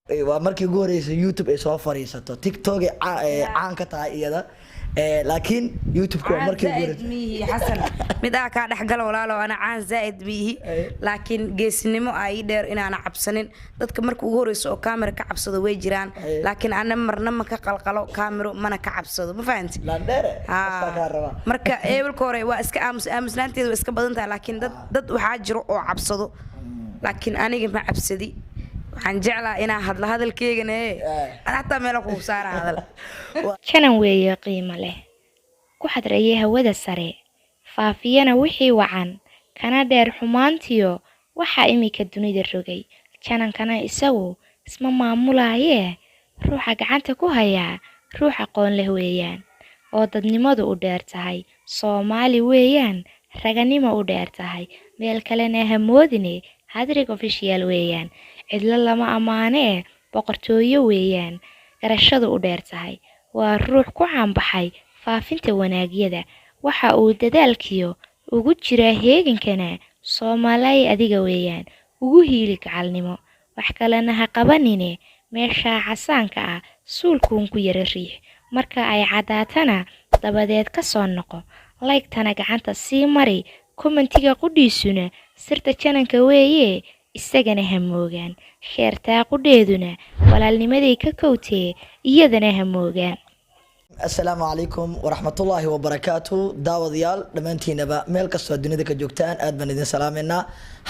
waa markii ugu horeysay YouTube ay soo fariisato TikTok caan ka tahay iyada laakiin YouTube waa markii ugu horeysay mihi xasan mid ka dhaxgal walaalo ana caan zaid mihi laakiin geesinimo ay dheer inaana cabsanin dadka markii ugu horeysay oo camera ka cabsado way jiraan laakiin ana marna ma ka qalqalo camera mana ka cabsado ma fahanti marka eebelka hore waa iska aamusnaanteedu iska badan tahay laakiin dad waxa jiro oo cabsado laakiin aniga ma cabsadi waxaan jeclaa inaan hadla hadalkeygana ana hataa meel ku saara hadal channel weeye qiimo leh ku xadreeyay hawada sare faafiyana wixii wacan kana dheer xumaantiyo waxa imika dunida rogay channel-kana isagu isma maamulaaye ruuxa gacanta ku haya ruux aqoon leh weeyaan oo dadnimadu u dheer tahay Soomaali weeyaan raganimo u dheer tahay meel kalena hamoodine hadrig official weeyaan cidla lama amaane boqortooyo weeyaan garashadu u dheer tahay waa ruux ku caanbaxay faafinta wanaagyada waxa uu dadaalkiyo ugu jira heegankana Soomaaliya adiga weeyaan ugu hiili gacalnimo wax kalena ha qabanine meesha casaanka ah suulkuun ku yara riix marka ay cadaatana dabadeed ka soo noqo like tana gacanta sii mari commentiga qudhiisuna sirta channel-ka weeye isagana ha moogaan sheertaa qudheeduna walaalnimaday ka kowtee iyadana ha moogaan assalaamu calaykum waraxmatullaahi wabarakaatu daawadayaal dhammaantiinaba meel kastoo dunida ka joogtaan aad baan idin salaameynaa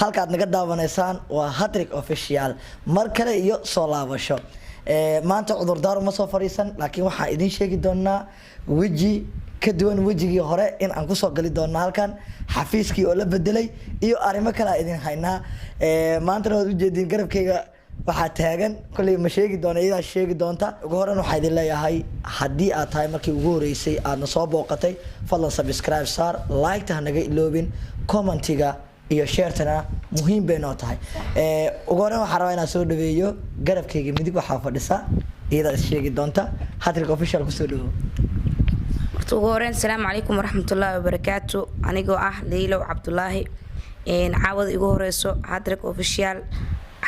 halkaad naga daawanaysaan waa Hattrick Official mar kale iyo soo laabasho maanta cudurdaar uma soo fariisan laakiin waxaan idin sheegi doonaa weji ka duwan wejigii hore in aan ku soo gali doono halkan xafiiskii oo la bedelay iyo arimo kale idin haynaa maanta waad u jeedin garabkayga waxa taagan kulli ma sheegi doona iyada sheegi doonta ugu horan waxa idin leeyahay hadii aad tahay markii ugu horeysay aad soo booqatay fadlan subscribe saar like ta naga iloobin commentiga iyo share-tana muhiim bay noo tahay ugu horan waxa rabaa inaan soo dhaweeyo garabkayga midig waxa fadhisa iyada sheegi doonta Hattrick Official ku soo dhawo ugu horeen assalaamu calaykum waraxmatullaahi wabarakaatu anigoo ah Leilo Cabdullaahi caawada igu horeyso Hattrick Official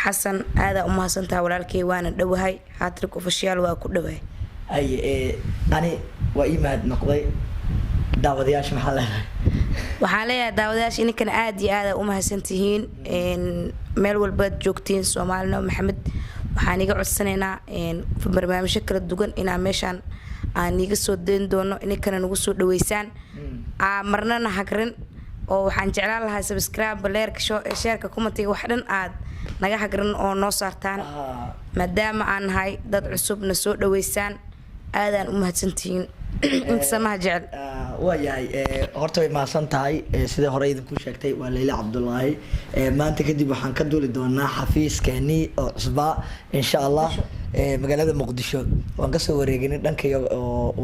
xasan aada u mahadsantahay walaalkay waana dhawahay Hattrick Official waa ku dhawahay ay ani waa iimaad noqday daawadayaasha maxaa leeyahay waxaan leeyahay daawadayaasha inkan aad iyo aad u mahadsantihiin meel walba joogtiin Soomaalina Maxamed waxaan iga codsanaynaa barnaamijyo kala duwan inaan meeshan aan iga soo deyn doono inkana nagu soo dhaweysaan marnana hagrin oo waxaan jeclaan lahaa subscribe leerka share-ka commentiga wax dhan aad naga hagrin oo noo saartaan maadaama aan nahay dad cusubna soo dhaweysaan aadaan u mahadsantihiin inta samaha jecel waayahay horta way mahadsan tahay sida hore idinku sheegtay waa Leila Cabdullaahi maanta kadib waxaan ka duuli doonaa xafiiskeenii oo cusba insha Allah magaalada Muqdisho waan ka soo wareegnay dhanka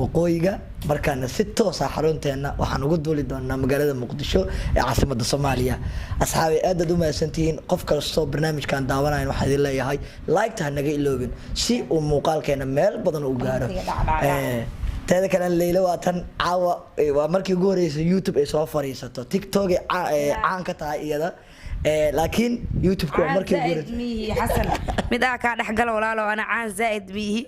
waqooyiga markaana si toos ah xarunteena waxaan ugu duuli doonaa magaalada Muqdisho ee caasimadda Soomaaliya asxaabi aad u mahadsantihiin qof kasta barnaamijkan daawanaya waxa idin leeyahay like ta naga iloobin si uu muuqaalkeena meel badan u gaaro teeda kale Leila waa tan caawa waa markii ugu horeysay YouTube ay soo fariisato TikTok caan ka tahay iyada laakiin YouTube waa markii ugu horeysay mihi xasan mid ka dhaxgal walaalo ana caan zaid mihi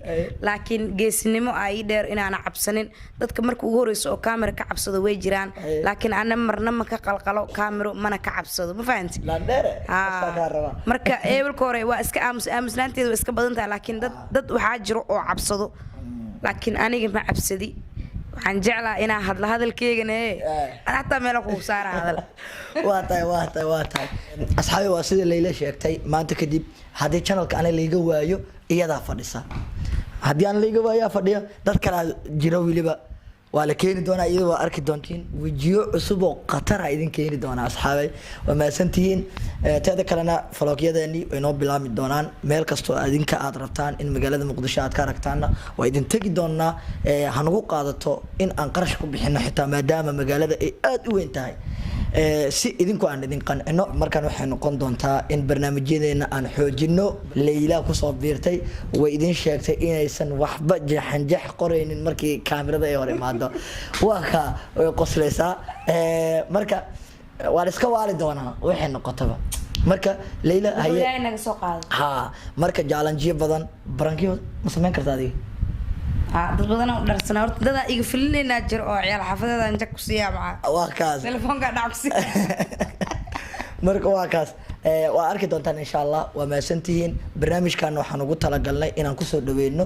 laakiin geesinimo ay dheer inaana cabsanin dadka markii ugu horeysay oo camera ka cabsado way jiraan laakiin ana marna ma ka qalqalo camera mana ka cabsado ma fahanti marka eebelka hore waa iska aamusnaanteedu iska badan tahay laakiin dad waxa jiro oo cabsado laakiin aniga ma cabsadi waxaan jeclaa inaan hadla hadalkeygana ana hataa meel ku saara hadal waa tahay asxaabi waa sida Leila sheegtay maanta kadib hadii channel-ka aan leega waayo iyada fadhisa hadii aan leega waayo fadhiyo dad kala jiro wiliba waa la keeni doonaa iyada waa arki doontiin wajiyo cusub oo qatar ah idin keeni doonaa asxaabay waa maasantihiin teeda kalena falooqyadeeni way noo bilaami doonaan meel kasto adinka aad rabtaan in magaalada Muqdisho aad ka aragtaana waa idin tagi doonaa hanagu qaadato in aan qarash ku bixino xitaa maadaama magaalada ay aad u weyn tahay si idinku aan idin qancino markaan waxay noqon doontaa in barnaamijyadeena aan xoojino Leila ku soo biirtay way idin sheegtay inaysan waxba jaxanjax qoreynin markii kaamirada ay hor imaado waa ka way qosleysaa marka waa iska waali doonaa waxay noqotaba marka Leila haye ilaahay naga soo qaado ha marka jaalanjiyo badan barankiyo ma sameyn kartaa adiga dad badan oo dharsana horta dad iga filinayna jir oo ciyaal xafadeeda inta ku siiya maca waa kaas telefoonka dhac ku siiya marka waa kaas waa arki doontaan insha Allah waa maasantihiin barnaamijkan waxaan ugu talagalnay inaan ku soo dhaweeyno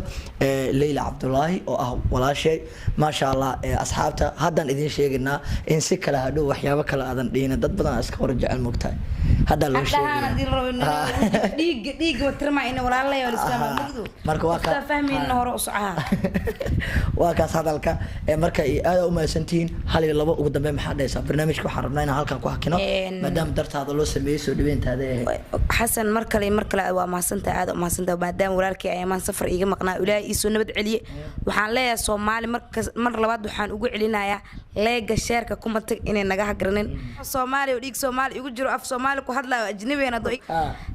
Leila Cabdullaahi oo ah walaashay ma sha Allah asxaabta haddaan idin sheegnaa in si kala hadhow waxyaabo kala aadan dhiina dad badan iska hor jecel moogtahay hadda loo sheegay dhiig watrama in walaalay oo islaam mugdo marka waa ka fahmeen hore u socaa waa kaas hadalka marka aad u maasantihiin hal iyo labo ugu dambeyn maxaa dhaysaa barnaamijka waxaan rabnaa inaan halkan ku hakino maadaama dartaada loo sameeyay soo dhaweynta حسن مركل وما سنت عاد وما سنت بعدين ولالك أيام سفر إيجا مقنع ولا يسون نبت عليه وحن لا صومالي مرة لبعض وحن أقول علينا يا لاقى الشركة كم تك إن النجاح قرنين صومالي وديك صومالي يقولوا أف صومالي وهذا لا أجنبي أنا ضيق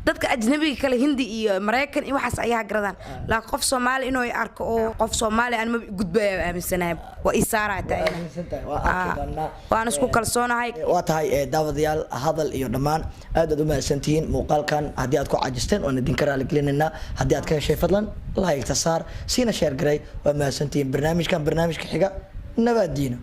ضدك أجنبي كله هندي أمريكان إيه وحس أيها قردان لا قف صومالي إنه يعرق أو قف صومالي أنا ما بقول بيا من سنة وإسارة تاعنا وأنا سكو كلسونا هاي واتهاي دافديال هذا اليوم aad u maasantiin muuqaalkan hadii aad ku caajisteen oo idin ka raali gelinayna hadii aad ka heshay fadlan like ta saar siina share garay waa maasantiin barnaamijkan barnaamijka xiga nabadiina